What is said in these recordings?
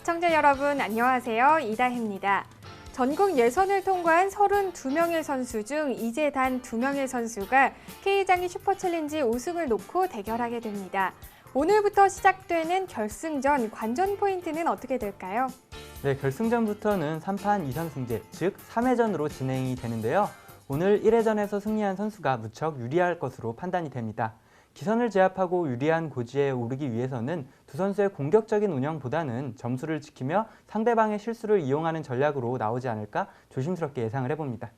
시청자 여러분 안녕하세요. 이다혜입니다. 전국 예선을 통과한 32명의 선수 중 이제 단 2명의 선수가 K장기 슈퍼챌린지 우승을 놓고 대결하게 됩니다. 오늘부터 시작되는 결승전 관전 포인트는 어떻게 될까요? 네, 결승전부터는 3판 2선승제, 즉 3회전으로 진행이 되는데요. 오늘 1회전에서 승리한 선수가 무척 유리할 것으로 판단이 됩니다. 기선을 제압하고 유리한 고지에 오르기 위해서는 두 선수의 공격적인 운영보다는 점수를 지키며 상대방의 실수를 이용하는 전략으로 나오지 않을까 조심스럽게 예상을 해봅니다.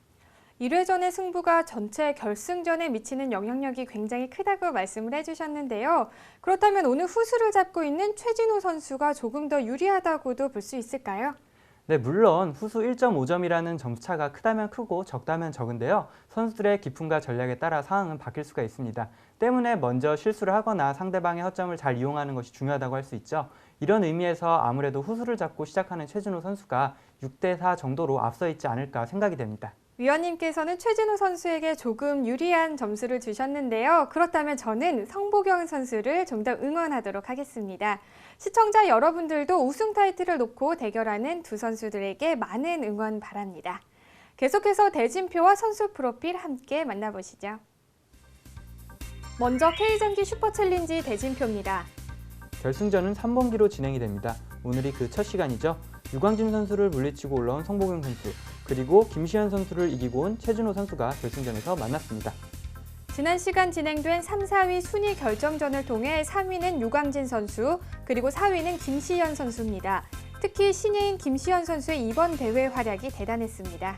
1회전의 승부가 전체 결승전에 미치는 영향력이 굉장히 크다고 말씀을 해주셨는데요. 그렇다면 오늘 후수를 잡고 있는 최진우 선수가 조금 더 유리하다고도 볼 수 있을까요? 네, 물론 후수 1.5점이라는 점수차가 크다면 크고 적다면 적은데요. 선수들의 기품과 전략에 따라 상황은 바뀔 수가 있습니다. 때문에 먼저 실수를 하거나 상대방의 허점을 잘 이용하는 것이 중요하다고 할 수 있죠. 이런 의미에서 아무래도 후수를 잡고 시작하는 최진우 선수가 6대4 정도로 앞서 있지 않을까 생각이 됩니다. 위원님께서는 최진우 선수에게 조금 유리한 점수를 주셨는데요. 그렇다면 저는 성보경 선수를 좀 더 응원하도록 하겠습니다. 시청자 여러분들도 우승 타이틀을 놓고 대결하는 두 선수들에게 많은 응원 바랍니다. 계속해서 대진표와 선수 프로필 함께 만나보시죠. 먼저 K장기 슈퍼챌린지 대진표입니다. 결승전은 3번기로 진행이 됩니다. 오늘이 그 첫 시간이죠. 유광진 선수를 물리치고 올라온 성보경 선수, 그리고 김시현 선수를 이기고 온 최진우 선수가 결승전에서 만났습니다. 지난 시간 진행된 3, 4위 순위 결정전을 통해 3위는 유광진 선수, 그리고 4위는 김시현 선수입니다. 특히 신예인 김시현 선수의 이번 대회 활약이 대단했습니다.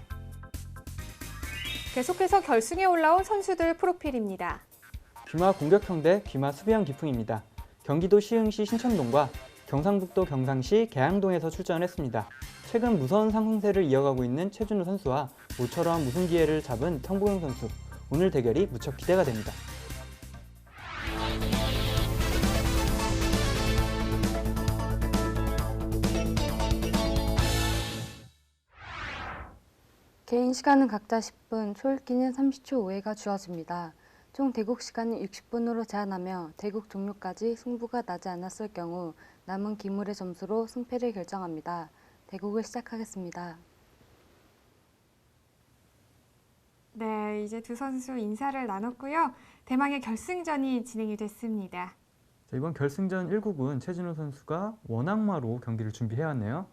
계속해서 결승에 올라온 선수들 프로필입니다. 귀마 공격형 대 귀마 수비형 기풍입니다. 경기도 시흥시 신천동과 경상북도 경상시 계양동에서 출전했습니다. 최근 무서운 상승세를 이어가고 있는 최진우 선수와 모처럼 우승 기회를 잡은 성보경 선수. 오늘 대결이 무척 기대가 됩니다. 개인 시간은 각자 10분, 초읽기는 30초 5회가 주어집니다. 총 대국 시간은 60분으로 제한하며 대국 종료까지 승부가 나지 않았을 경우 남은 기물의 점수로 승패를 결정합니다. 대국을 시작하겠습니다. 네, 이제 두 선수 인사를 나눴고요. 대망의 결승전이 진행이 됐습니다. 자, 이번 결승전 1국은 최진우 선수가 원악마로 경기를 준비해왔네요.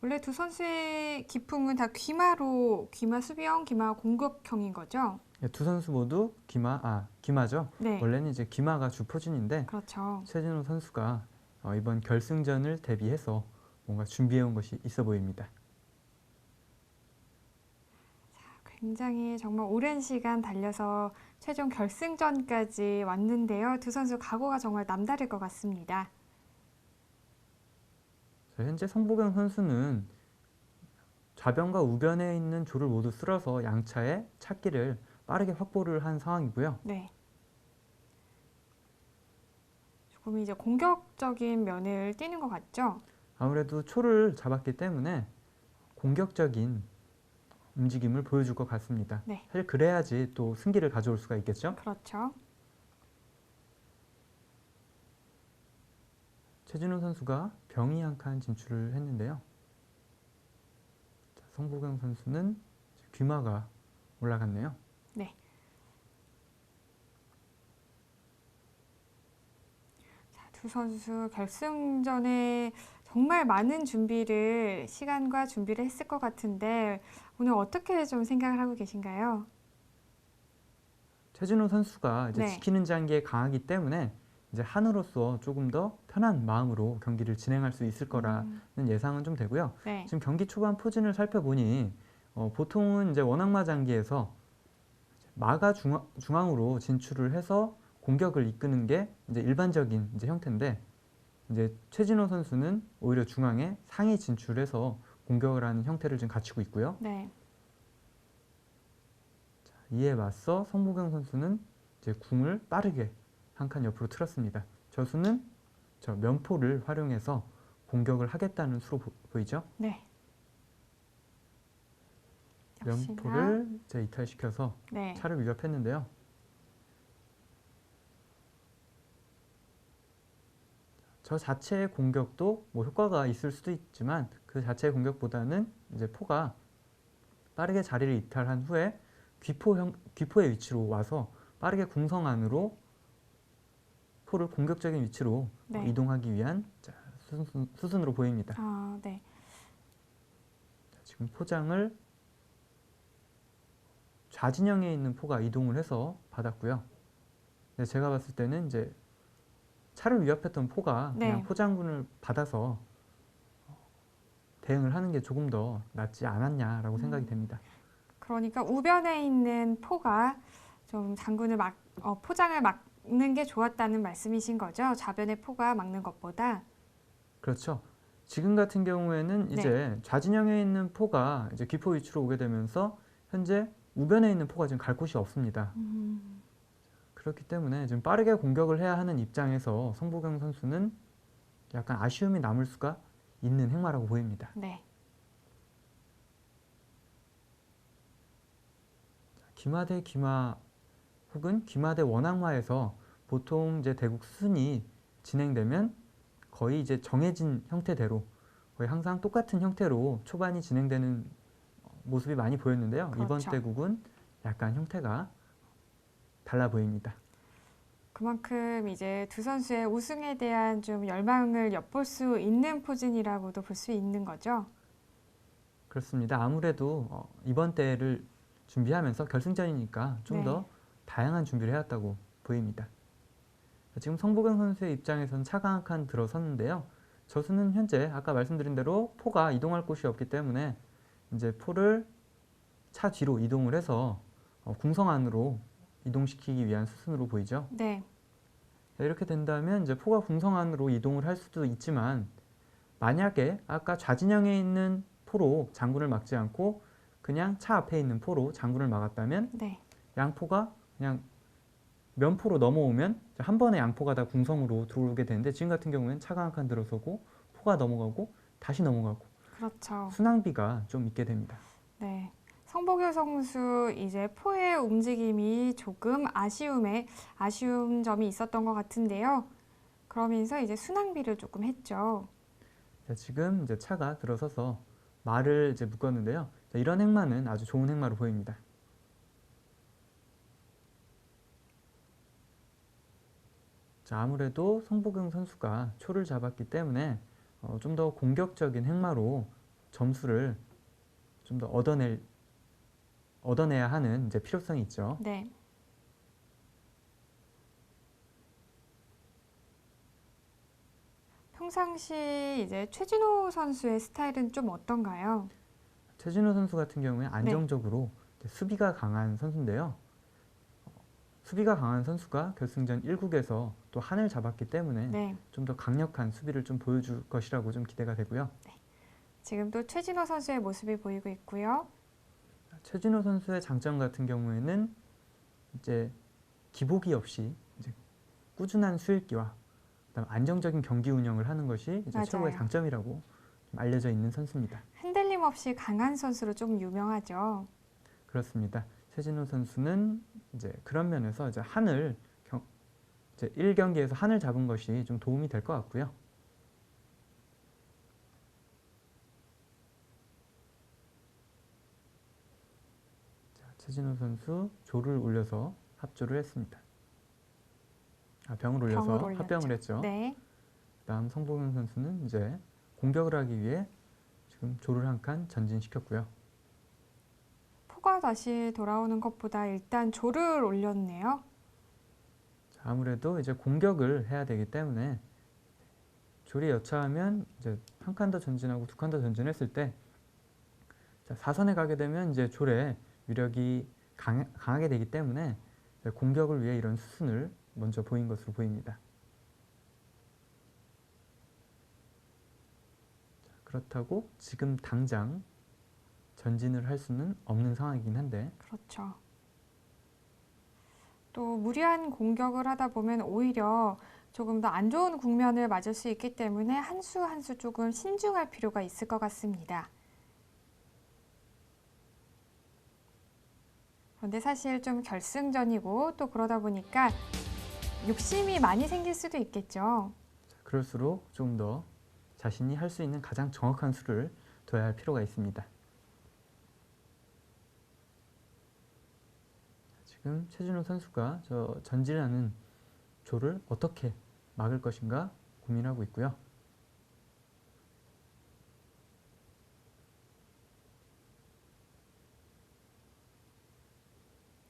원래 두 선수의 기풍은 다 귀마로, 귀마 수비형, 귀마 공격형인 거죠? 네, 두 선수 모두 귀마죠. 네. 원래는 이제 귀마가 주 포진인데 그렇죠. 최진우 선수가 이번 결승전을 대비해서 뭔가 준비해온 것이 있어 보입니다. 굉장히 정말 오랜 시간 달려서 최종 결승전까지 왔는데요. 두 선수 각오가 정말 남다를 것 같습니다. 자, 현재 성보경 선수는 좌변과 우변에 있는 조를 모두 쓸어서 양차의 찾기를 빠르게 확보를 한 상황이고요. 네. 조금 이제 공격적인 면을 띠는 것 같죠? 아무래도 초를 잡았기 때문에 공격적인 움직임을 보여줄 것 같습니다. 네. 사실 그래야지 또 승기를 가져올 수가 있겠죠. 그렇죠. 최진우 선수가 병이 한 칸 진출을 했는데요. 자, 성보경 선수는 귀마가 올라갔네요. 네. 자, 두 선수 결승전에 정말 많은 시간과 준비를 했을 것 같은데 오늘 어떻게 좀 생각을 하고 계신가요? 최진우 선수가 이제 네. 지키는 장기에 강하기 때문에 이제 한으로서 조금 더 편한 마음으로 경기를 진행할 수 있을 거라는 예상은 좀 되고요. 네. 지금 경기 초반 포진을 살펴보니 보통은 이제 원악마 장기에서 마가 중앙으로 진출을 해서 공격을 이끄는 게 이제 일반적인 이제 형태인데 이제 최진호 선수는 오히려 중앙에 상위 진출해서 공격을 하는 형태를 지금 갖추고 있고요. 네. 자, 이에 맞서 성보경 선수는 이제 궁을 빠르게 한 칸 옆으로 틀었습니다. 저수는 저 면포를 활용해서 공격을 하겠다는 수로 보이죠? 네. 면포를 이제 이탈시켜서 네. 차를 위협했는데요. 저 자체의 공격도 뭐 효과가 있을 수도 있지만 그 자체의 공격보다는 이제 포가 빠르게 자리를 이탈한 후에 귀포의 위치로 와서 빠르게 궁성 안으로 포를 공격적인 위치로 네. 이동하기 위한 수순으로 보입니다. 아, 네. 지금 포장을 좌진영에 있는 포가 이동을 해서 받았고요. 근데 제가 봤을 때는 이제 차를 위협했던 포가 네. 그냥 포장군을 받아서 대응을 하는 게 조금 더 낫지 않았냐라고 생각이 됩니다. 그러니까 우변에 있는 포가 좀 포장을 막는 게 좋았다는 말씀이신 거죠? 좌변의 포가 막는 것보다. 그렇죠. 지금 같은 경우에는 이제 좌진영에 있는 포가 이제 귀포 위치로 오게 되면서 현재 우변에 있는 포가 지금 갈 곳이 없습니다. 그렇기 때문에 지금 빠르게 공격을 해야 하는 입장에서 성보경 선수는 약간 아쉬움이 남을 수가 있는 행마라고 보입니다. 네. 귀마 대 귀마 혹은 귀마 대 원악마에서 보통 이제 대국 수순이 진행되면 거의 이제 정해진 형태대로 거의 항상 똑같은 형태로 초반이 진행되는 모습이 많이 보였는데요. 그렇죠. 이번 대국은 약간 형태가 달라 보입니다. 그만큼 이제 두 선수의 우승에 대한 좀 열망을 엿볼 수 있는 포진이라고도 볼 수 있는 거죠. 그렇습니다. 아무래도 이번 대회를 준비하면서 결승전이니까 좀 더 다양한 준비를 해왔다고 보입니다. 지금 성보경 선수의 입장에서는 차가 한 칸 들어섰는데요. 저수는 현재 아까 말씀드린 대로 포가 이동할 곳이 없기 때문에 이제 포를 차 뒤로 이동을 해서 궁성 안으로 이동시키기 위한 수순으로 보이죠. 네. 이렇게 된다면 이제 포가 궁성 안으로 이동을 할 수도 있지만 만약에 아까 좌진영에 있는 포로 장군을 막지 않고 그냥 차 앞에 있는 포로 장군을 막았다면 네. 양포가 그냥 면포로 넘어오면 한 번에 양포가 다 궁성으로 들어오게 되는데 지금 같은 경우에는 차가 한 칸 들어서고 포가 넘어가고 다시 넘어가고 그렇죠. 순항비가 좀 있게 됩니다. 네. 성보경 선수 이제 포의 움직임이 조금 아쉬운 점이 있었던 것 같은데요. 그러면서 이제 순항비를 조금 했죠. 자, 지금 이제 차가 들어서서 말을 이제 묶었는데요. 자, 이런 행마는 아주 좋은 행마로 보입니다. 자, 아무래도 성보경 선수가 초를 잡았기 때문에 좀 더 공격적인 행마로 점수를 좀 더 얻어내야 하는 이제 필요성이 있죠. 네. 평상시 이제 최진호 선수의 스타일은 좀 어떤가요? 최진호 선수 같은 경우에 안정적으로 이제 수비가 강한 선수인데요. 수비가 강한 선수가 결승전 1국에서 또 한을 잡았기 때문에 네. 좀 더 강력한 수비를 좀 보여줄 것이라고 좀 기대가 되고요. 지금 또 최진호 선수의 모습이 보이고 있고요. 최진호 선수의 장점 같은 경우에는 이제 기복이 없이 이제 꾸준한 수읽기와 그다음 안정적인 경기 운영을 하는 것이 이제 맞아요. 최고의 장점이라고 좀 알려져 있는 선수입니다. 흔들림 없이 강한 선수로 좀 유명하죠. 그렇습니다. 최진호 선수는 이제 그런 면에서 이제 이제 1경기에서 한을 잡은 것이 좀 도움이 될 것 같고요. 자, 최진호 선수 조를 올려서 합조를 했습니다. 병을 올려서 병을 합병을 올렸죠. 했죠. 네. 그다음 성보경 선수는 이제 공격을 하기 위해 지금 조를 한 칸 전진시켰고요. 포가 다시 돌아오는 것보다 일단 조를 올렸네요. 자, 아무래도 이제 공격을 해야 되기 때문에 조리 여차하면 이제 한 칸 더 전진하고 두 칸 더 전진했을 때 자, 4선에 가게 되면 이제 조의 위력이 강하게 되기 때문에 공격을 위해 이런 수순을 먼저 보인 것으로 보입니다. 자, 그렇다고 지금 당장 전진을 할 수는 없는 상황이긴 한데 그렇죠. 또 무리한 공격을 하다 보면 오히려 조금 더 안 좋은 국면을 맞을 수 있기 때문에 한 수 한 수 조금 신중할 필요가 있을 것 같습니다. 그런데 사실 좀 결승전이고 또 그러다 보니까 욕심이 많이 생길 수도 있겠죠. 그럴수록 좀 더 자신이 할 수 있는 가장 정확한 수를 둬야 할 필요가 있습니다. 지금 최진호 선수가 저 전진하는 조를 어떻게 막을 것인가 고민하고 있고요.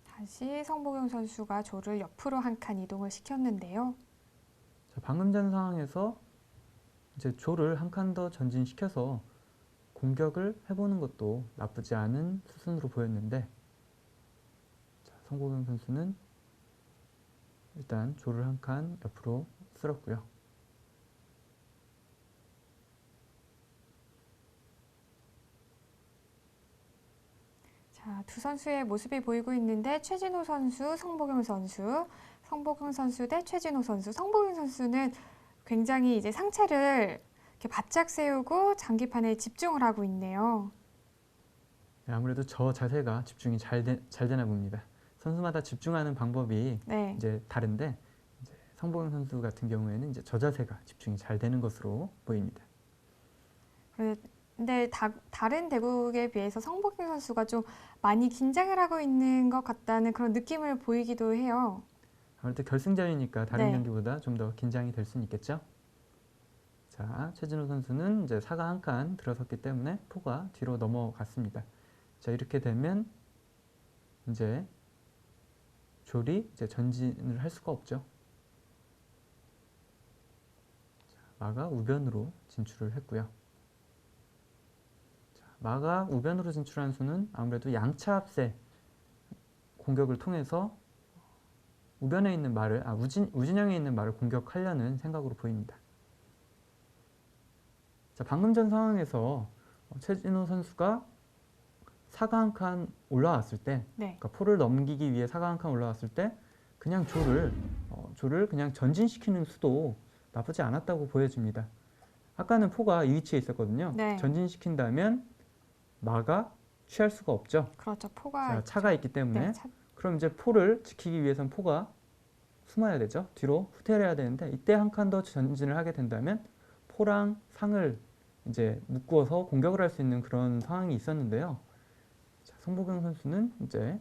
다시 성보경 선수가 조를 옆으로 한 칸 이동을 시켰는데요. 자, 방금 전 상황에서 이제 조를 한 칸 더 전진시켜서 공격을 해보는 것도 나쁘지 않은 수순으로 보였는데, 자, 성보경 선수는 일단 조를 한 칸 옆으로 쓸었고요. 자, 두 선수의 모습이 보이고 있는데 최진호 선수, 성보경 선수, 성보경 선수 대 최진호 선수. 성보경 선수는 굉장히 이제 상체를 이렇게 바짝 세우고 장기판에 집중을 하고 있네요. 네, 아무래도 저 자세가 집중이 잘 되나 봅니다. 선수마다 집중하는 방법이 네. 이제 다른데, 이제 성보경 선수 같은 경우에는 이제 저 자세가 집중이 잘 되는 것으로 보입니다. 근데 다른 대국에 비해서 성보경 선수가 좀 많이 긴장을 하고 있는 것 같다는 그런 느낌을 보이기도 해요. 아무래도 결승전이니까 다른 네. 경기보다 좀 더 긴장이 될 수는 있겠죠. 자, 최진호 선수는 이제 사과 한 칸 들어섰기 때문에 포가 뒤로 넘어갔습니다. 자, 이렇게 되면 이제 조리 이제 전진을 할 수가 없죠. 자, 마가 우변으로 진출을 했고요. 자, 마가 우변으로 진출한 수는 아무래도 양차 합세 공격을 통해서 우변에 있는 말을 우진영에 있는 말을 공격하려는 생각으로 보입니다. 자, 방금 전 상황에서 최진호 선수가 사과 한 칸 올라왔을 때, 네. 그러니까 포를 넘기기 위해 사과 한 칸 올라왔을 때 그냥 조를 그냥 전진시키는 수도 나쁘지 않았다고 보여집니다. 아까는 포가 이 위치에 있었거든요. 네. 전진시킨다면 마가 취할 수가 없죠. 그렇죠. 포가 자, 차가 있기 때문에. 네, 그럼 이제 포를 지키기 위해선 포가 숨어야 되죠. 뒤로 후퇴해야 되는데, 이때 한 칸 더 전진을 하게 된다면 포랑 상을 이제 묶어서 공격을 할 수 있는 그런 상황이 있었는데요. 자, 성보경 선수는 이제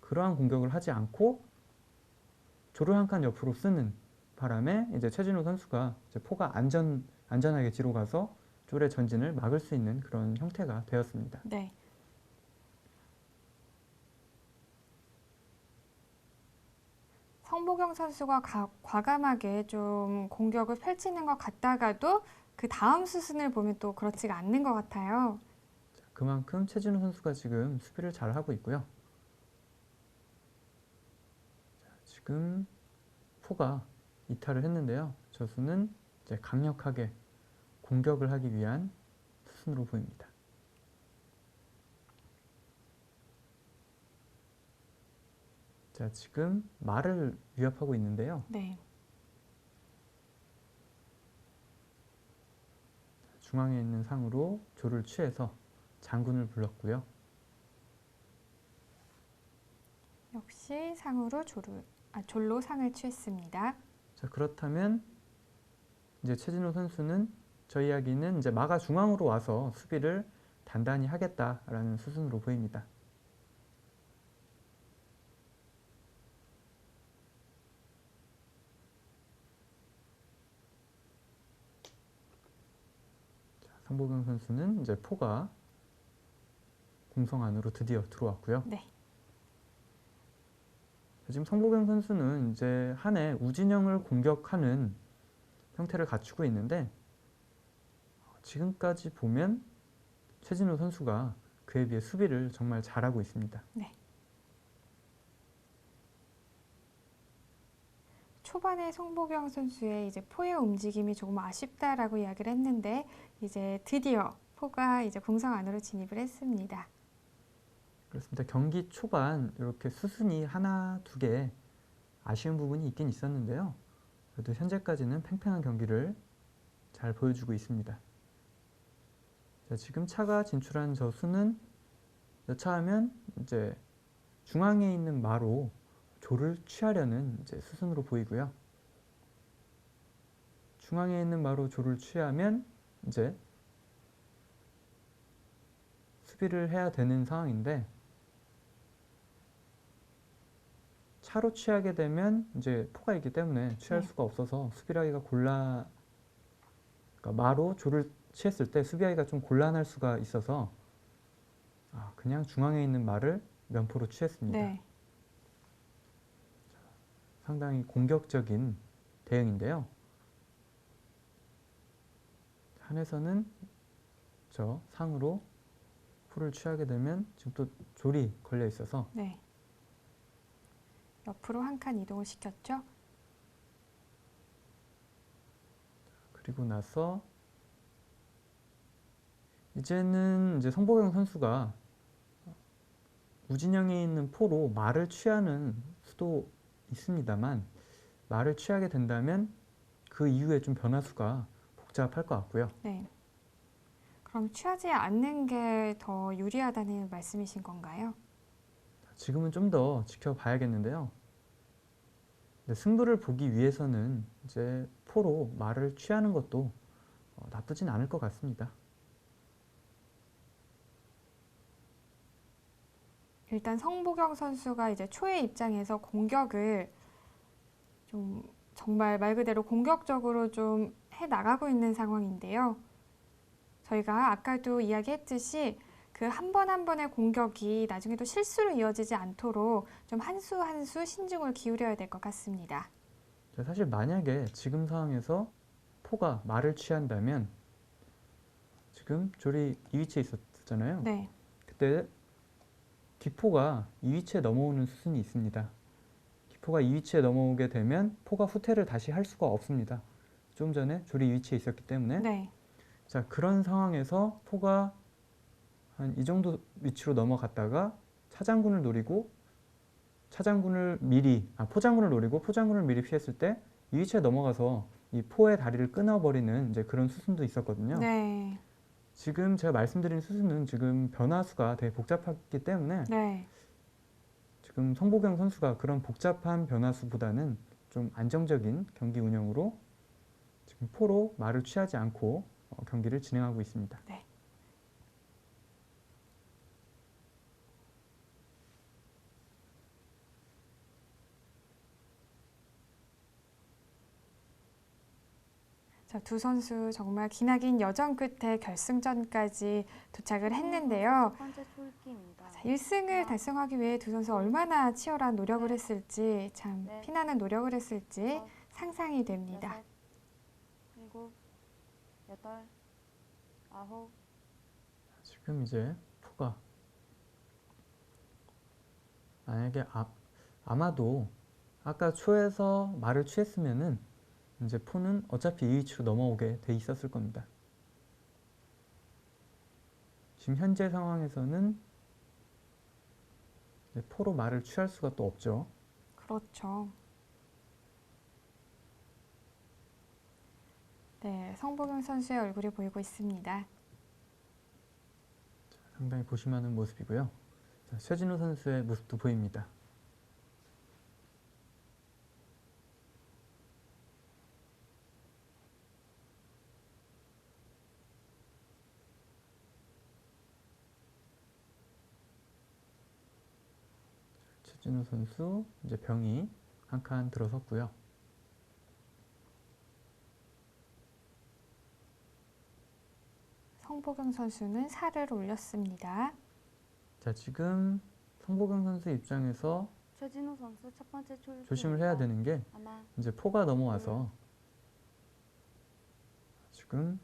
그러한 공격을 하지 않고 조를 한 칸 옆으로 쓰는 바람에 이제 최진호 선수가 이제 포가 안전하게 뒤로 가서 조의 전진을 막을 수 있는 그런 형태가 되었습니다. 네. 성보경 선수가 과감하게 좀 공격을 펼치는 것 같다가도 그 다음 수순을 보면 또 그렇지가 않는 것 같아요. 자, 그만큼 최진호 선수가 지금 수비를 잘 하고 있고요. 자, 지금 포가 이탈을 했는데요. 저 수는 이제 강력하게 공격을 하기 위한 수순으로 보입니다. 자, 지금 말을 위협하고 있는데요. 네. 중앙에 있는 상으로 조를 취해서 장군을 불렀고요. 역시 상으로 졸로 상을 취했습니다. 자, 그렇다면 이제 최진호 선수는 저 이야기는 이제 마가 중앙으로 와서 수비를 단단히 하겠다라는 수순으로 보입니다. 자, 성보경 선수는 이제 포가 공성 안으로 드디어 들어왔고요. 네. 지금 성보경 선수는 이제 한 해 우진영을 공격하는 형태를 갖추고 있는데, 지금까지 보면 최진호 선수가 그에 비해 수비를 정말 잘하고 있습니다. 네. 초반에 성보경 선수의 이제 포의 움직임이 조금 아쉽다라고 이야기를 했는데 이제 드디어 포가 이제 공성 안으로 진입을 했습니다. 그렇습니다. 경기 초반 이렇게 수순이 하나, 두 개 아쉬운 부분이 있긴 있었는데요. 그래도 현재까지는 팽팽한 경기를 잘 보여주고 있습니다. 자, 지금 차가 진출한 저 수는 여차하면 이제 중앙에 있는 마로 조를 취하려는 이제 수순으로 보이고요. 중앙에 있는 마로 조를 취하면 이제 수비를 해야 되는 상황인데 차로 취하게 되면 이제 포가 있기 때문에 취할 네. 수가 없어서 수비를 하기가 그러니까 마로 조를 취했을 때 수비하기가 좀 곤란할 수가 있어서 그냥 중앙에 있는 마를 면포로 취했습니다. 네. 상당히 공격적인 대응인데요. 한에서는 저 상으로 포를 취하게 되면 지금 또 졸이 걸려 있어서 네. 옆으로 한 칸 이동을 시켰죠. 그리고 나서 이제는 이제 성보경 선수가 우진영에 있는 포로 마를 취하는 수도 있습니다만 마를 취하게 된다면 그 이후에 좀 변화수가 복잡할 것 같고요. 네. 그럼 취하지 않는 게 더 유리하다는 말씀이신 건가요? 지금은 좀 더 지켜봐야겠는데요. 승부를 보기 위해서는 이제 포로 마를 취하는 것도 나쁘진 않을 것 같습니다. 일단 성보경 선수가 이제 초의 입장에서 공격을 좀 정말 말 그대로 공격적으로 좀 해 나가고 있는 상황인데요. 저희가 아까도 이야기했듯이 그 한 번 한 번의 공격이 나중에도 실수로 이어지지 않도록 좀 한 수 한 수 신중을 기울여야 될 것 같습니다. 사실 만약에 지금 상황에서 포가 마를 취한다면 지금 졸이 이 위치에 있었잖아요. 네. 그때 기포가 이 위치에 넘어오는 수순이 있습니다. 기포가 이 위치에 넘어오게 되면 포가 후퇴를 다시 할 수가 없습니다. 좀 전에 졸이 이 위치에 있었기 때문에 네. 자, 그런 상황에서 포가 한 이 정도 위치로 넘어갔다가 차장군을 노리고 포장군을 노리고 포장군을 미리 피했을 때 이 위치에 넘어가서 이 포의 다리를 끊어버리는 이제 그런 수순도 있었거든요. 네. 지금 제가 말씀드린 수순은 지금 변화수가 되게 복잡하기 때문에 네. 지금 성보경 선수가 그런 복잡한 변화수보다는 좀 안정적인 경기 운영으로 지금 포로 마를 취하지 않고 경기를 진행하고 있습니다. 네. 자, 두 선수 정말 기나긴 여정 끝에 결승전까지 도착을 했는데요. 첫 번째 촐기입니다. 1승을 달성하기 위해 두 선수 얼마나 치열한 노력을 했을지, 참 네. 피나는 노력을 했을지 어. 상상이 됩니다. 6, 7, 8, 9. 지금 이제 포가 만약에 아마도 아까 초에서 마를 취했으면은 이제 포는 어차피 이 위치로 넘어오게 돼 있었을 겁니다. 지금 현재 상황에서는 이제 포로 마를 취할 수가 또 없죠. 그렇죠. 네, 성보경 선수의 얼굴이 보이고 있습니다. 상당히 고심하는 모습이고요. 자, 최진우 선수의 모습도 보입니다. 최진우 선수 이제 병이 한 칸 들어섰고요. 성보경 선수는 살을 올렸습니다. 자, 지금 성보경 선수 입장에서 최진우 선수 첫 번째 촐기. 조심을 해야 되는 게 아마 이제 포가 넘어와서 지금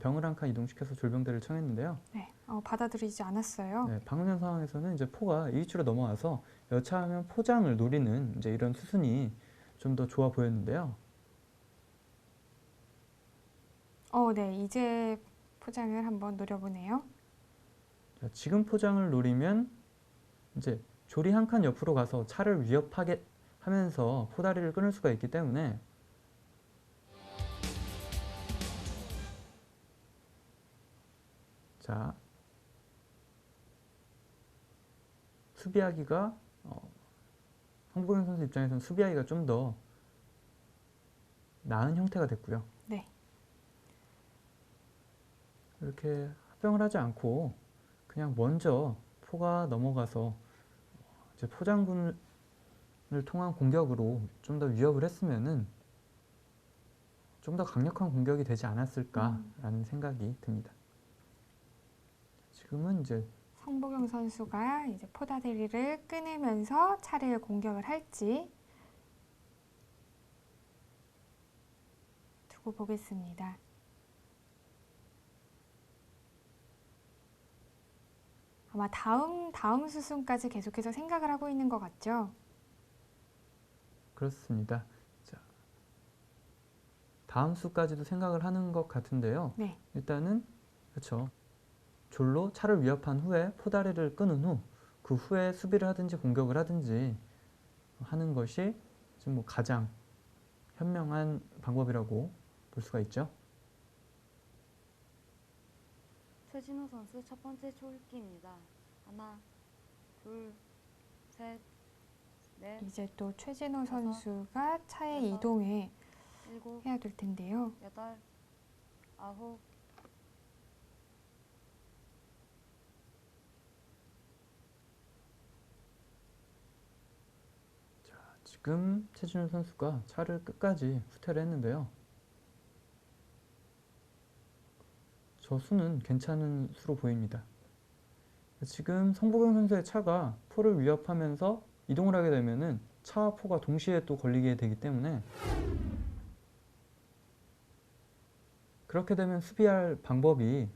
병을 한 칸 이동시켜서 졸병대를 청했는데요. 네, 받아들이지 않았어요. 네, 방금 전 상황에서는 이제 포가 이 위치로 넘어와서 여차하면 포장을 노리는 이제 이런 수순이 좀 더 좋아 보였는데요. 네, 이제 포장을 한번 노려보네요. 자, 지금 포장을 노리면 이제 조리 한 칸 옆으로 가서 차를 위협하게 하면서 포다리를 끊을 수가 있기 때문에 자, 수비하기가 성보경 선수 입장에서는 수비하기가 좀 더 나은 형태가 됐고요. 네. 이렇게 합병을 하지 않고 그냥 먼저 포가 넘어가서 이제 포장군을 통한 공격으로 좀 더 위협을 했으면은 좀 더 강력한 공격이 되지 않았을까라는 생각이 듭니다. 지금은 이제 성보경 선수가 이제 포다대리를 끊으면서 차를 공격을 할지 두고 보겠습니다. 아마 다음 수순까지 계속해서 생각을 하고 있는 것 같죠? 그렇습니다. 자, 다음 수까지도 생각을 하는 것 같은데요. 네. 일단은 그렇죠. 졸로 차를 위협한 후에 포다리를 끊은 후 그 후에 수비를 하든지 공격을 하든지 하는 것이 지금 뭐 가장 현명한 방법이라고 볼 수가 있죠. 최진호 선수 첫 번째 초읽기입니다. 하나, 둘, 셋, 넷, 이제 또 최진호 다섯, 선수가 차에 여섯, 이동해 일곱, 해야 될 텐데요. 여덟, 아홉, 지금 최진우 선수가 차를 끝까지 후퇴를 했는데요. 저 수는 괜찮은 수로 보입니다. 지금 성보경 선수의 차가 포를 위협하면서 이동을 하게 되면은 차와 포가 동시에 또 걸리게 되기 때문에 그렇게 되면 수비할 방법이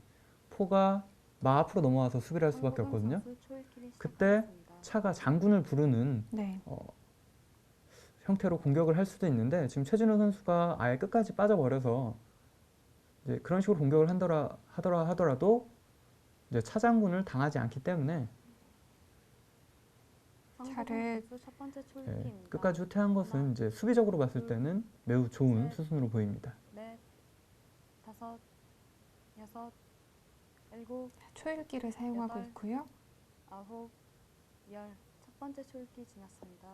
포가 마 앞으로 넘어와서 수비를 할 수밖에 성보경 없거든요. 선수 초읽기를 그때 시작하겠습니다. 차가 장군을 부르는 네. 형태로 공격을 할 수도 있는데 지금 최진우 선수가 아예 끝까지 빠져버려서 이제 그런 식으로 공격을 하더라도 이제 차장군을 당하지 않기 때문에 성보경 차를 선수 첫 번째 예, 초읽기입니다. 끝까지 후퇴한 것은 이제 수비적으로 봤을 때는 매우 좋은 수순으로 보입니다. 넷, 다섯, 여섯, 일곱, 초읽기를 사용하고 여덟. 있고요. 아홉, 열. 첫 번째 초읽기 지났습니다.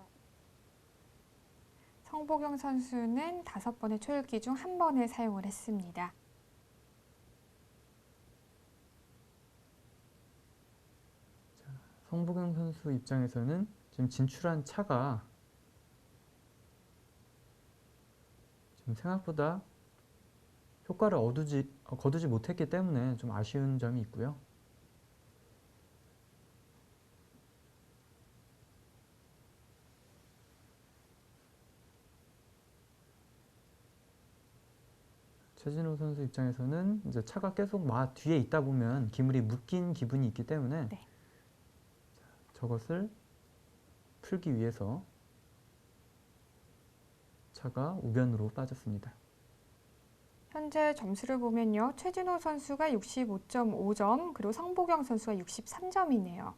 성보경 선수는 5번의 초읽기 중 1번을 사용을 했습니다. 성보경 선수 입장에서는 지금 진출한 차가 지금 생각보다 효과를 거두지 못했기 때문에 좀 아쉬운 점이 있고요. 최진호 선수 입장에서는 이제 차가 계속 마 뒤에 있다 보면 기물이 묶인 기분이 있기 때문에 네. 저것을 풀기 위해서 차가 우변으로 빠졌습니다. 현재 점수를 보면요. 최진호 선수가 65.5점, 그리고 성보경 선수가 63점이네요.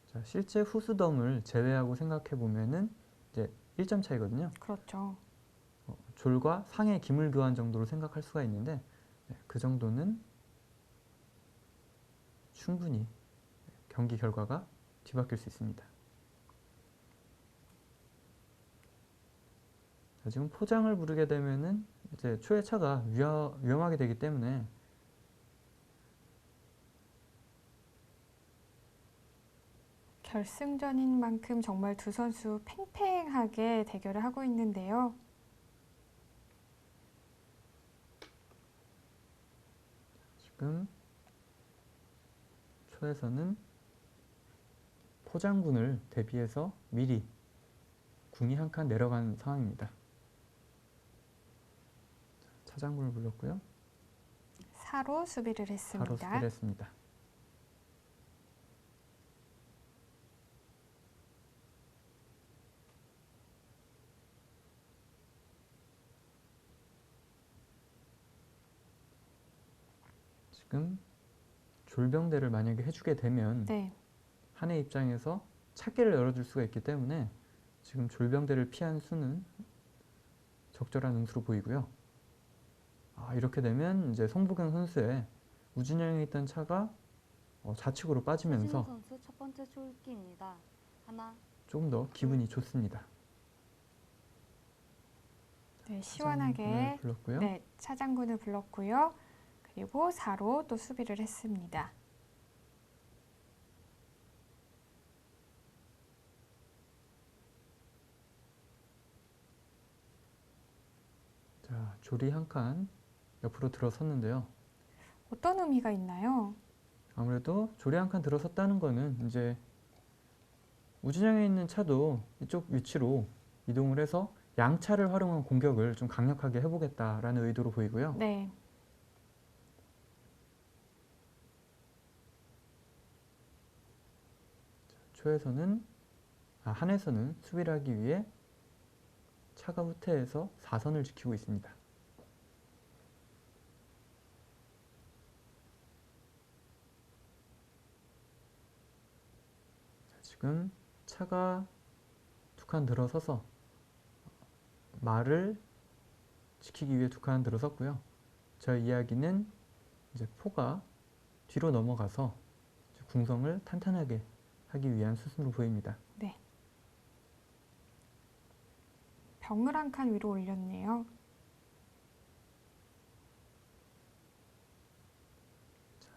자, 실제 후수덤을 제외하고 생각해 보면은 이제 1점 차이거든요. 그렇죠. 졸과 상의 기물 교환 정도로 생각할 수가 있는데 그 정도는 충분히 경기 결과가 뒤바뀔 수 있습니다. 자, 지금 포장을 부르게 되면은 이제 초의 차가 위험하게 되기 때문에 결승전인 만큼 정말 두 선수 팽팽하게 대결을 하고 있는데요. 지금 초에서는 포장군을 대비해서 미리 군이 한 칸 내려간 상황입니다. 차장군을 불렀고요. 4로 수비를 바로 했습니다. 수비를 했습니다. 지금 졸병대를 만약에 해주게 되면 네. 한해 입장에서 찾기를 열어줄 수가 있기 때문에 지금 졸병대를 피한 수는 적절한 응수로 보이고요. 이렇게 되면 이제 성보경 선수의 우진영에 있던 차가 좌측으로 최진호 빠지면서 선수 첫 번째 초읽기입니다. 하나, 조금 더 기분이 좋습니다. 네, 시원하게 차장군을 불렀고요. 네, 차장군을 불렀고요. 그리고 4로 또 수비를 했습니다. 자, 조리 한 칸 옆으로 들어섰는데요. 어떤 의미가 있나요? 아무래도 조리 한 칸 들어섰다는 거는 이제 우진영에 있는 차도 이쪽 위치로 이동을 해서 양차를 활용한 공격을 좀 강력하게 해보겠다라는 의도로 보이고요. 네, 한에서는 수비를 하기 위해 차가 후퇴해서 4선을 지키고 있습니다. 자, 지금 차가 두 칸 들어서서 말을 지키기 위해 두 칸 들어섰고요. 저희 이야기는 이제 포가 뒤로 넘어가서 이제 궁성을 탄탄하게 하기 위한 수순으로 보입니다. 네. 병을 한 칸 위로 올렸네요.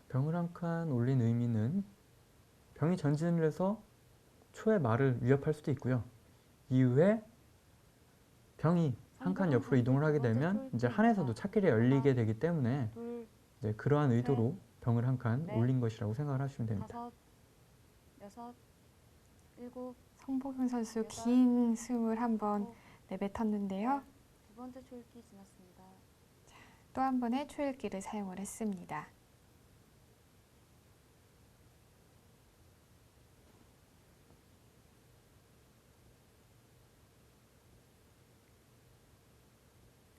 병을 한 칸 올린 의미는 병이 전진을 해서 초의 말을 위협할 수도 있고요. 이후에 병이 한 칸 옆으로 이동을 하게 되면 이제 한에서도 찻길이 열리게 되기 때문에 둘, 이제 그러한 의도로 병을 한 칸 넷, 올린 것이라고 생각을 하시면 됩니다. 다섯, 여섯, 일곱, 성복용 선수 여덟, 긴 숨을 한번 일곱, 내뱉었는데요. 두 번째 초읽기 지났습니다. 또 한 번의 초읽기를 사용을 했습니다.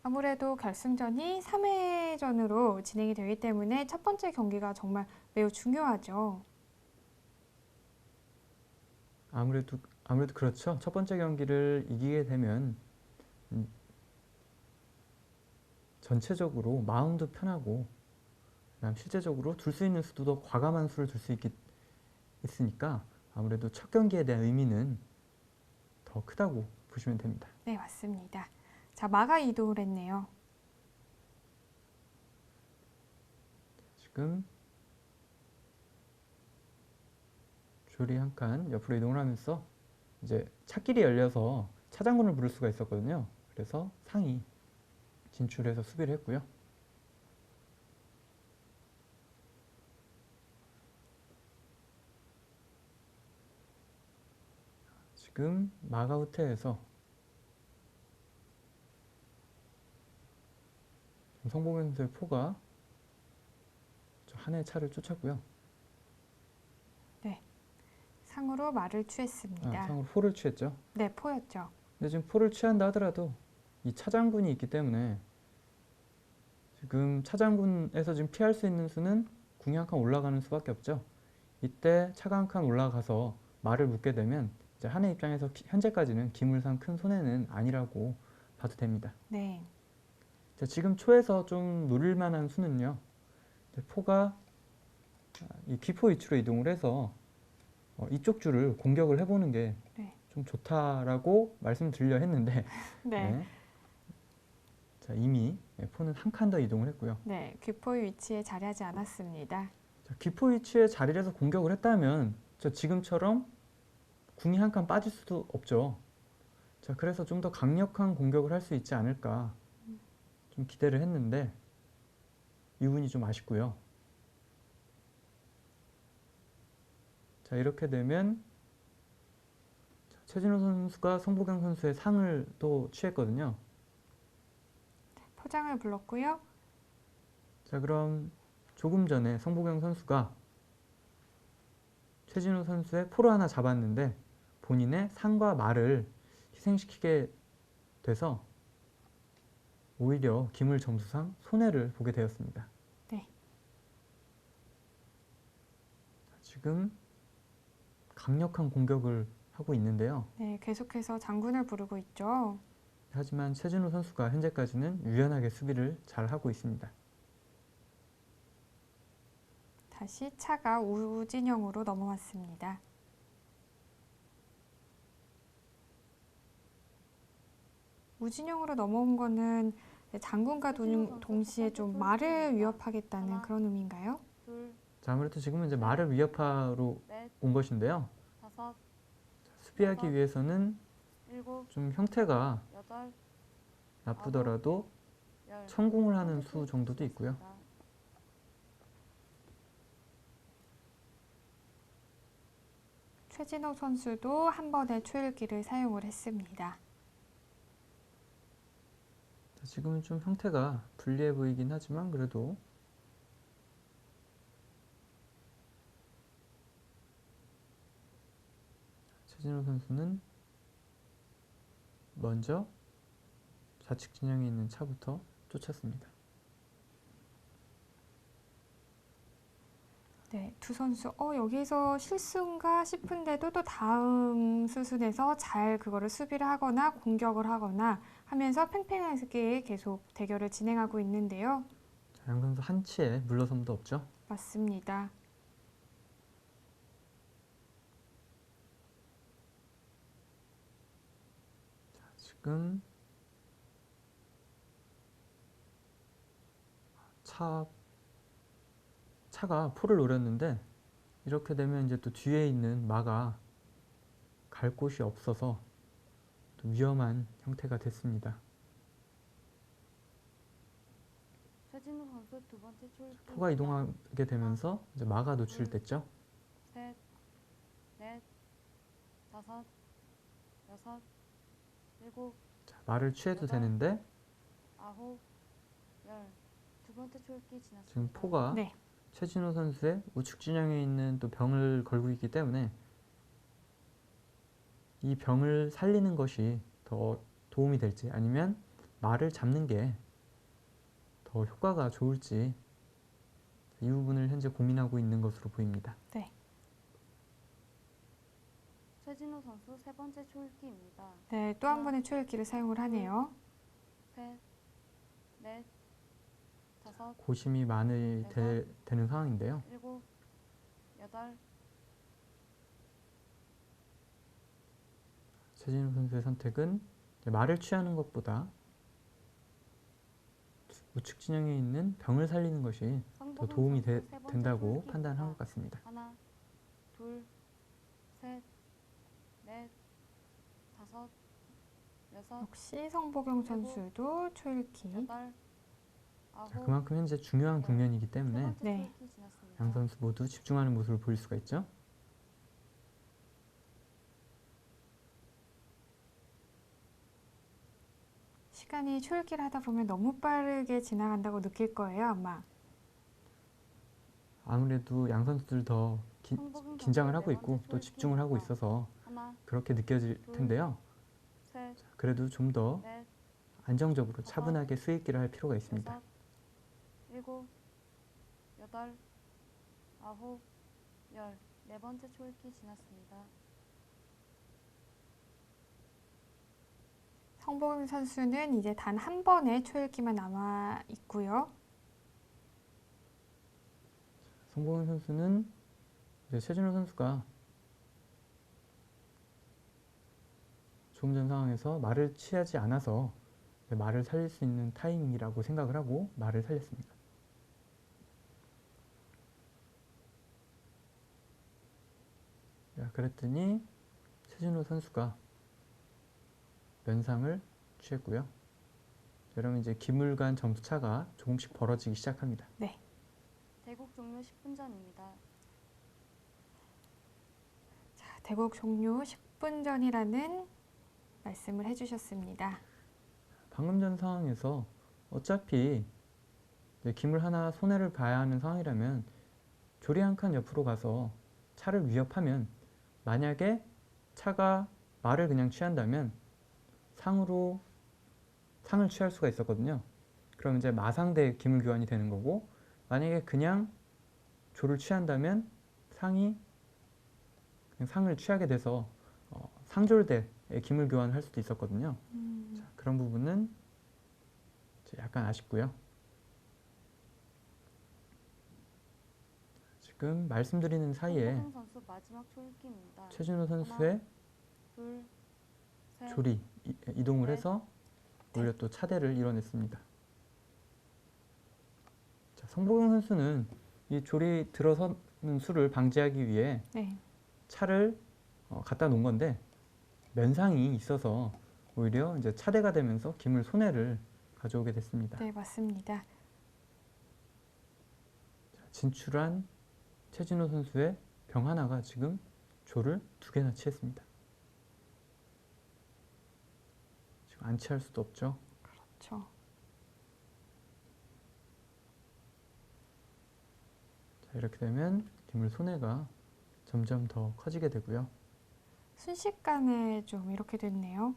아무래도 결승전이 3회전으로 진행이 되기 때문에 첫 번째 경기가 정말 매우 중요하죠. 아무래도 그렇죠. 첫 번째 경기를 이기게 되면 전체적으로 마음도 편하고 그다음 실제적으로 둘 수 있는 수도 더 과감한 수를 둘 수 있으니까 아무래도 첫 경기에 대한 의미는 더 크다고 보시면 됩니다. 네, 맞습니다. 자, 마가 이동을 했네요. 지금 조리 한 칸 옆으로 이동을 하면서 이제 찻길이 열려서 차장군을 부를 수가 있었거든요. 그래서 상이 진출해서 수비를 했고요. 지금 마가 후퇴해서 성복용 선수의 포가 저 한의 차를 쫓았고요. 상으로 말을 취했습니다. 상으로 포를 취했죠. 네, 포였죠. 근데 지금 포를 취한다 하더라도 이 차장군이 있기 때문에 지금 차장군에서 지금 피할 수 있는 수는 궁이 한 칸 올라가는 수밖에 없죠. 이때 차가 한 칸 올라가서 말을 묶게 되면 이제 한의 입장에서 현재까지는 기물상 큰 손해는 아니라고 봐도 됩니다. 네, 자, 지금 초에서 좀 노릴 만한 수는요. 포가 이 귀포 위치로 이동을 해서 이쪽 줄을 공격을 해보는 게 좀 네. 좋다라고 말씀드리려 했는데 네, 네. 자, 이미 포는 한 칸 더 이동을 했고요. 네, 귀포의 위치에 자리하지 않았습니다. 자, 귀포 위치에 자리를 해서 공격을 했다면 저 지금처럼 궁이 한 칸 빠질 수도 없죠. 자, 그래서 좀 더 강력한 공격을 할 수 있지 않을까 좀 기대를 했는데 이 부분이 좀 아쉽고요. 자, 이렇게 되면 최진호 선수가 성복용 선수의 상을 또 취했거든요. 포장을 불렀고요. 자, 그럼 조금 전에 성복용 선수가 최진호 선수의 포를 하나 잡았는데 본인의 상과 말을 희생시키게 돼서 오히려 기물 점수상 손해를 보게 되었습니다. 네. 자, 지금 강력한 공격을 하고 있는데요. 네, 계속해서 장군을 부르고 있죠. 하지만 최진호 선수가 현재까지는 유연하게 수비를 잘 하고 있습니다. 다시 차가 우진영으로 넘어왔습니다. 무진영으로 넘어온 거는 장군과 동시에 좀 말을 위협하겠다는 그런 의미인가요? 둘, 자, 아무래도 지금은 이제 말을 위협하러 넷, 온 것인데요. 다섯, 수비하기 위해서는 일곱, 좀 형태가 여덟, 나쁘더라도 열. 천공을 하는 수 정도도 있고요. 최진호 선수도 한 번의 초읽기를 사용을 했습니다. 자, 지금은 좀 형태가 불리해 보이긴 하지만 그래도 최진호 선수는 먼저 좌측 진영에 있는 차부터 쫓았습니다. 네, 두 선수 여기서 실수인가 싶은데도 또 다음 수순에서 잘 그거를 수비를 하거나 공격을 하거나 하면서 팽팽하게 계속 대결을 진행하고 있는데요. 자, 양 선수 한 치에 물러섬도 없죠. 맞습니다. 지금 차가 포를 노렸는데 이렇게 되면 이제 또 뒤에 있는 마가 갈 곳이 없어서 또 위험한 형태가 됐습니다. 최진우 선수 두 번째 초읽기. 포가 이동하게 되면서 이제 마가 노출됐죠. 셋, 넷, 다섯, 여섯, 일곱, 자, 말을 취해도 되는데 아홉, 열. 두 번째 초읽기 지났습니다. 지금 포가 네. 최진호 선수의 우측 진영에 있는 또 병을 걸고 있기 때문에 이 병을 살리는 것이 더 도움이 될지 아니면 말을 잡는 게 더 효과가 좋을지 이 부분을 현재 고민하고 있는 것으로 보입니다. 네. 최진우 선수 세 번째 초읽기입니다. 네, 또 한 번의 초읽기를 사용을 하네요. 셋, 넷, 다섯, 고심이 많이 되는 상황인데요. 일곱, 여덟, 최진우 선수의 선택은 말을 취하는 것보다 우측 진영에 있는 병을 살리는 것이 더 도움이 된다고 판단한 것 같습니다. 하나, 둘, 셋, 넷, 다섯, 여섯, 역시 성보경 선수도 초읽기. 여덟, 자, 아홉. 그만큼 현재 중요한 국면이기 세 때문에 번째 네. 초읽기 지났습니다. 양 선수 모두 집중하는 모습을 보일 수가 있죠. 시간이 초읽기를 하다 보면 너무 빠르게 지나간다고 느낄 거예요, 아마. 아무래도 양 선수들 더 성보경 긴장을 선수의 하고 네 있고 번째 또 집중을 하고 초읽기입니다. 있어서 하나, 그렇게 느껴질 둘, 텐데요. 셋, 그래도 좀 더 넷, 안정적으로 차분하게 수익기를 할 필요가 있습니다. 여섯, 일곱, 여덟, 아홉, 열. 네 번째 초읽기 지났습니다. 성보경 선수는 이제 단 한 번의 초읽기만 남아 있고요. 성공현 선수는 이제 최진호 선수가 조금 전 상황에서 말을 취하지 않아서 말을 살릴 수 있는 타이밍이라고 생각을 하고 말을 살렸습니다. 자, 그랬더니 최진호 선수가 면상을 취했고요. 여러분 이제 기물간 점수 차가 조금씩 벌어지기 시작합니다. 대국 종료 10분 전입니다. 자, 대국 종료 10분 전이라는 말씀을 해주셨습니다. 방금 전 상황에서 어차피 이제 기물 하나 손해를 봐야 하는 상황이라면 조리 한 칸 옆으로 가서 차를 위협하면 만약에 차가 말을 그냥 취한다면 상을 취할 수가 있었거든요. 그럼 이제 마상대 기물 교환이 되는 거고 만약에 그냥 조를 취한다면 상이 그냥 상을 취하게 돼서 상졸대의 기물 교환을 할 수도 있었거든요. 자, 그런 부분은 약간 아쉽고요. 지금 말씀드리는 사이에 성보경 선수 마지막 초읽기입니다. 최진호 선수의 둘, 셋, 조리 이동을 넷, 해서 오히려 또 차대를 이뤄냈습니다. 자, 성보경 선수는 이 조리 들어서는 수를 방지하기 위해 네. 차를 갖다 놓은 건데 면상이 있어서 오히려 이제 차대가 되면서 김을 손해를 가져오게 됐습니다. 네, 맞습니다. 자, 진출한 최진호 선수의 병 하나가 지금 조를 2개나 취했습니다. 지금 안 취할 수도 없죠. 그렇죠. 자, 이렇게 되면 김을 손해가 점점 더 커지게 되고요. 순식간에 좀 이렇게 됐네요.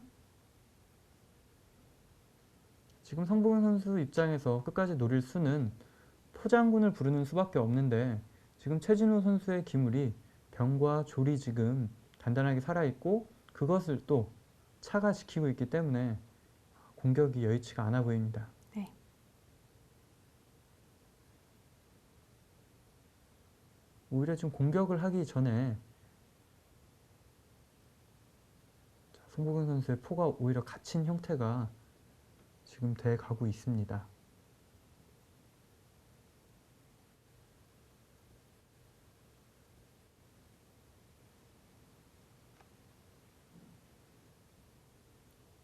지금 성보경 선수 입장에서 끝까지 노릴 수는 포장군을 부르는 수밖에 없는데 지금 최진호 선수의 기물이 병과 조리 지금 단단하게 살아있고 그것을 또 차가 지키고 있기 때문에 공격이 여의치가 않아 보입니다. 네. 오히려 지금 공격을 하기 전에 성보경 선수의 포가 오히려 갇힌 형태가 지금 돼 가고 있습니다.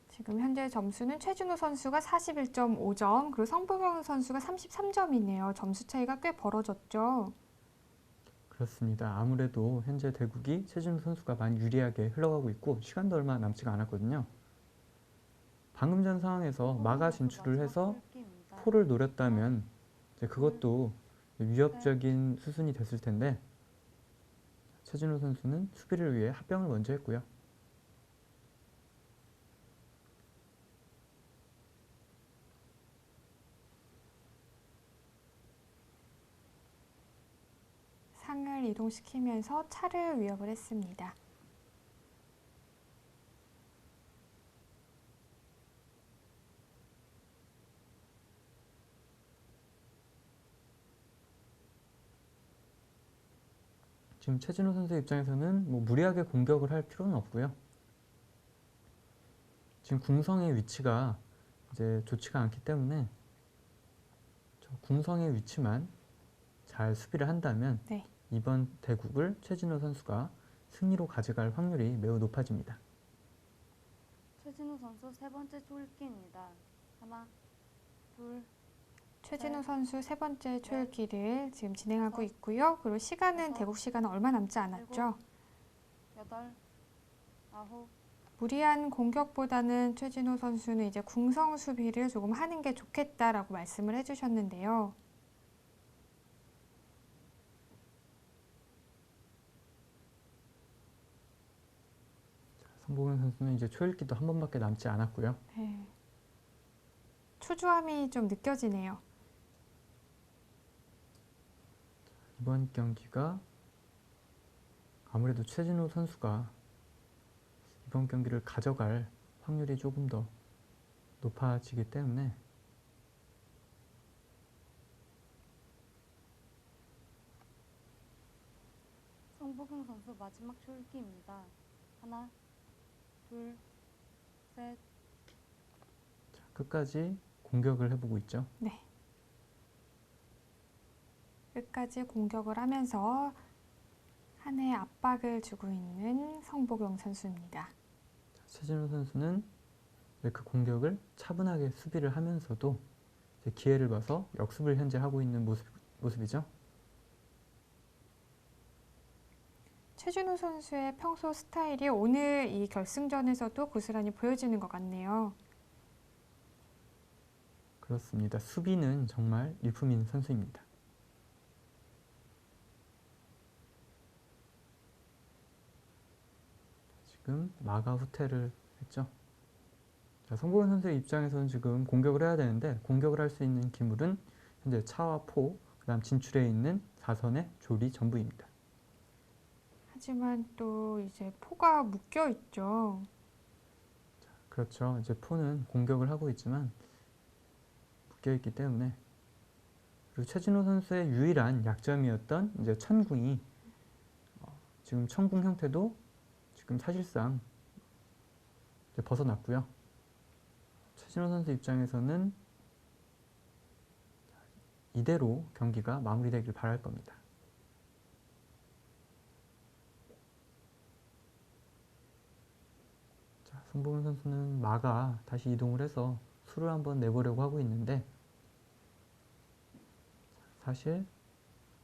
지금 현재 점수는 최진호 선수가 41.5점, 그리고 성보경 선수가 33점이네요. 점수 차이가 꽤 벌어졌죠. 그렇습니다. 아무래도 현재 대국이 최진호 선수가 많이 유리하게 흘러가고 있고 시간도 얼마 남지가 않았거든요. 방금 전 상황에서 마가 진출을 해서 포를 노렸다면 이제 그것도 위협적인 수순이 됐을 텐데 최진호 선수는 수비를 위해 합병을 먼저 했고요. 상을 이동시키면서 차를 위협을 했습니다. 지금 최진호 선수 입장에서는 뭐 무리하게 공격을 할 필요는 없고요. 지금 궁성의 위치가 이제 좋지가 않기 때문에 저 궁성의 위치만 잘 수비를 한다면 네. 이번 대국을 최진호 선수가 승리로 가져갈 확률이 매우 높아집니다. 최진우 선수 세 번째 초읽기입니다. 하나, 둘, 최진호 선수 세 번째 초읽기를 지금 진행하고 있고요. 그리고 시간은 대국 시간은 얼마 남지 않았죠. 여덟, 아홉, 무리한 공격보다는 최진호 선수는 이제 궁성 수비를 조금 하는 게 좋겠다라고 말씀을 해주셨는데요. 성보경 선수는 이제 초읽기도 한 번밖에 남지 않았고요. 네. 초조함이 좀 느껴지네요. 이번 경기가 아무래도 최진호 선수가 이번 경기를 가져갈 확률이 조금 더 높아지기 때문에 성보경 선수 마지막 초읽기입니다. 하나, 둘, 셋, 끝까지 공격을 해보고 있죠. 네. 끝까지 공격을 하면서 한 해 압박을 주고 있는 성보경 선수입니다. 최진호 선수는 그 공격을 차분하게 수비를 하면서도 이제 기회를 봐서 역습을 현재 하고 있는 모습이죠. 최진호 선수의 평소 스타일이 오늘 이 결승전에서도 고스란히 보여지는 것 같네요. 그렇습니다. 수비는 정말 일품인 선수입니다. 지금 마가 후퇴를 했죠. 자, 성보경 선수의 입장에서는 지금 공격을 해야 되는데 공격을 할 수 있는 기물은 현재 차와 포, 그다음 진출해 있는 4선의 조리 전부입니다. 하지만 또 이제 포가 묶여 있죠. 그렇죠. 이제 포는 공격을 하고 있지만 묶여 있기 때문에 그리고 최진호 선수의 유일한 약점이었던 이제 천궁이 지금 천궁 형태도 지금 사실상 이제 벗어났고요. 최진호 선수 입장에서는 이대로 경기가 마무리되길 바랄 겁니다. 자, 송보경 선수는 마가 다시 이동을 해서 수를 한번 내보려고 하고 있는데 사실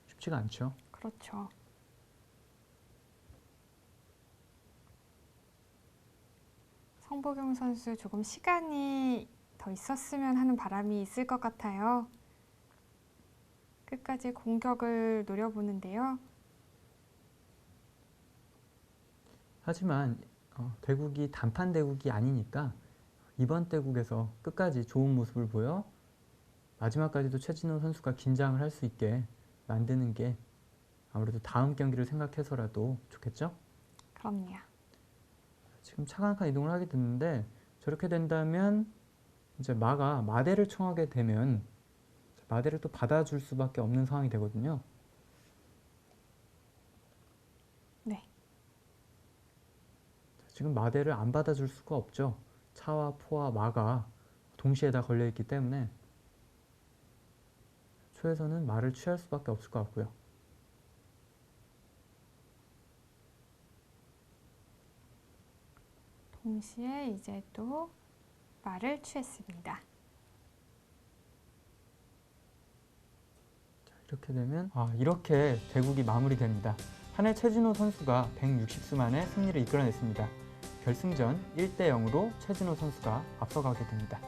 쉽지가 않죠. 그렇죠. 성보경 선수 조금 시간이 더 있었으면 하는 바람이 있을 것 같아요. 끝까지 공격을 노려보는데요. 하지만 대국이 단판 대국이 아니니까 이번 대국에서 끝까지 좋은 모습을 보여 마지막까지도 최진호 선수가 긴장을 할 수 있게 만드는 게 아무래도 다음 경기를 생각해서라도 좋겠죠? 그럼요. 지금 차가 한 칸 이동을 하게 됐는데 저렇게 된다면 이제 마가 마대를 청하게 되면 마대를 또 받아줄 수밖에 없는 상황이 되거든요. 네. 지금 마대를 안 받아줄 수가 없죠. 차와 포와 마가 동시에 다 걸려있기 때문에 초에서는 마를 취할 수밖에 없을 것 같고요. 동시에 이제 또 말을 취했습니다. 이렇게 되면 이렇게 대국이 마무리됩니다. 한해 최진호 선수가 160수 만에 승리를 이끌어냈습니다. 결승전 1대0으로 최진호 선수가 앞서가게 됩니다.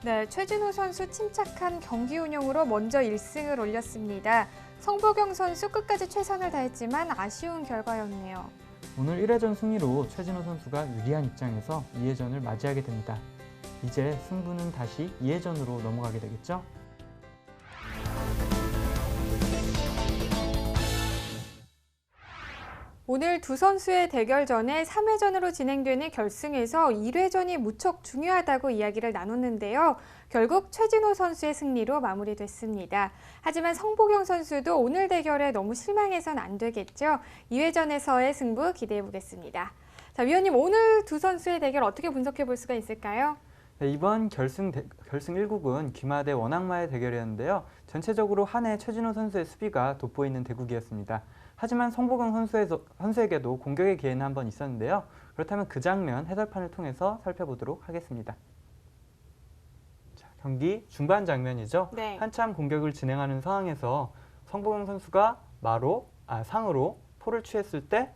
네, 최진호 선수 침착한 경기 운영으로 먼저 1승을 올렸습니다. 성보경 선수 끝까지 최선을 다했지만 아쉬운 결과였네요. 오늘 1회전 승리로 최진호 선수가 유리한 입장에서 2회전을 맞이하게 됩니다. 이제 승부는 다시 2회전으로 넘어가게 되겠죠? 오늘 두 선수의 대결 전에 3회전으로 진행되는 결승에서 1회전이 무척 중요하다고 이야기를 나눴는데요. 결국 최진호 선수의 승리로 마무리됐습니다. 하지만 성보경 선수도 오늘 대결에 너무 실망해선 안 되겠죠. 2회전에서의 승부 기대해 보겠습니다. 자, 위원님, 오늘 두 선수의 대결 어떻게 분석해 볼 수가 있을까요? 네, 이번 결승 1국은 귀마 대 원악마의 대결이었는데요. 전체적으로 한해 최진호 선수의 수비가 돋보이는 대국이었습니다. 하지만 성보경 선수에게도 공격의 기회는 한번 있었는데요. 그렇다면 그 장면 해설판을 통해서 살펴보도록 하겠습니다. 자, 경기 중반 장면이죠. 네. 한참 공격을 진행하는 상황에서 성보경 선수가 상으로 포를 취했을 때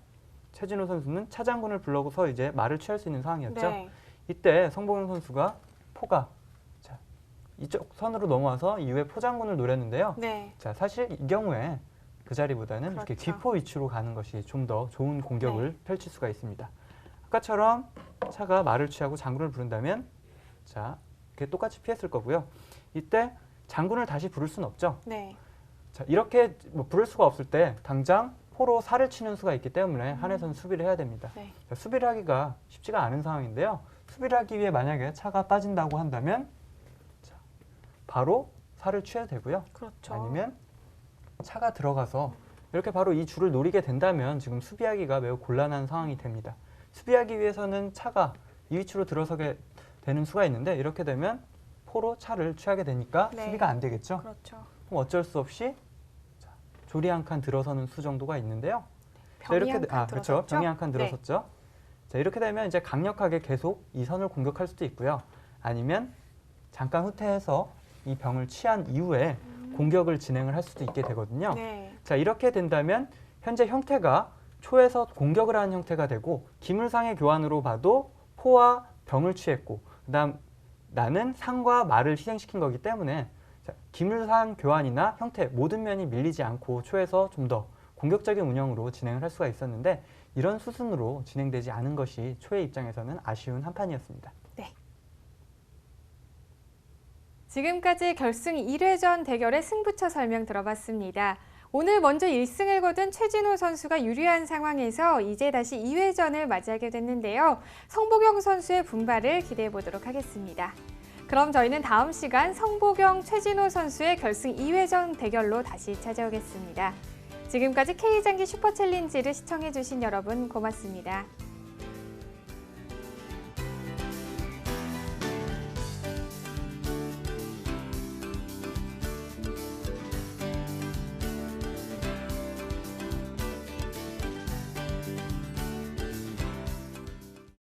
최진호 선수는 차장군을 불러서 이제 말을 취할 수 있는 상황이었죠. 네. 이때 성보경 선수가 포가 이쪽 선으로 넘어와서 이후에 포장군을 노렸는데요. 네. 자, 사실 이 경우에 그 자리보다는 이렇게 그렇죠. 기포 위치로 가는 것이 좀 더 좋은 공격을 펼칠 수가 있습니다. 아까처럼 차가 말을 취하고 장군을 부른다면 자, 이렇게 똑같이 피했을 거고요. 이때 장군을 다시 부를 수는 없죠. 네. 자, 이렇게 부를 수가 없을 때 당장 포로 살을 치는 수가 있기 때문에 한해선 수비를 해야 됩니다. 네. 자, 수비를 하기가 쉽지가 않은 상황인데요. 수비를 하기 위해 만약에 차가 빠진다고 한다면 자, 바로 살을 취해도 되고요. 그렇죠. 아니면 차가 들어가서 이렇게 바로 이 줄을 노리게 된다면 지금 수비하기가 매우 곤란한 상황이 됩니다. 수비하기 위해서는 차가 이 위치로 들어서게 되는 수가 있는데 이렇게 되면 포로 차를 취하게 되니까 네. 수비가 안 되겠죠. 그렇죠. 그럼 어쩔 수 없이 조리 한 칸 들어서는 수 정도가 있는데요. 병이 한 칸 그렇죠. 들어섰죠? 병이 한 칸 네. 들어섰죠. 자, 이렇게 되면 이제 강력하게 계속 이 선을 공격할 수도 있고요. 아니면 잠깐 후퇴해서 이 병을 취한 이후에 공격을 진행을 할 수도 있게 되거든요. 네. 자, 이렇게 된다면 현재 형태가 초에서 공격을 하는 형태가 되고 기물상의 교환으로 봐도 포와 병을 취했고 그다음 나는 상과 말을 희생시킨 거기 때문에 자, 기물상 교환이나 형태 모든 면이 밀리지 않고 초에서 좀 더 공격적인 운영으로 진행을 할 수가 있었는데 이런 수순으로 진행되지 않은 것이 초의 입장에서는 아쉬운 한판이었습니다. 지금까지 결승 1회전 대결의 승부처 설명 들어봤습니다. 오늘 먼저 1승을 거둔 최진호 선수가 유리한 상황에서 이제 다시 2회전을 맞이하게 됐는데요. 성보경 선수의 분발을 기대해 보도록 하겠습니다. 그럼 저희는 다음 시간 성보경, 최진호 선수의 결승 2회전 대결로 다시 찾아오겠습니다. 지금까지 K장기 슈퍼챌린지를 시청해주신 여러분 고맙습니다.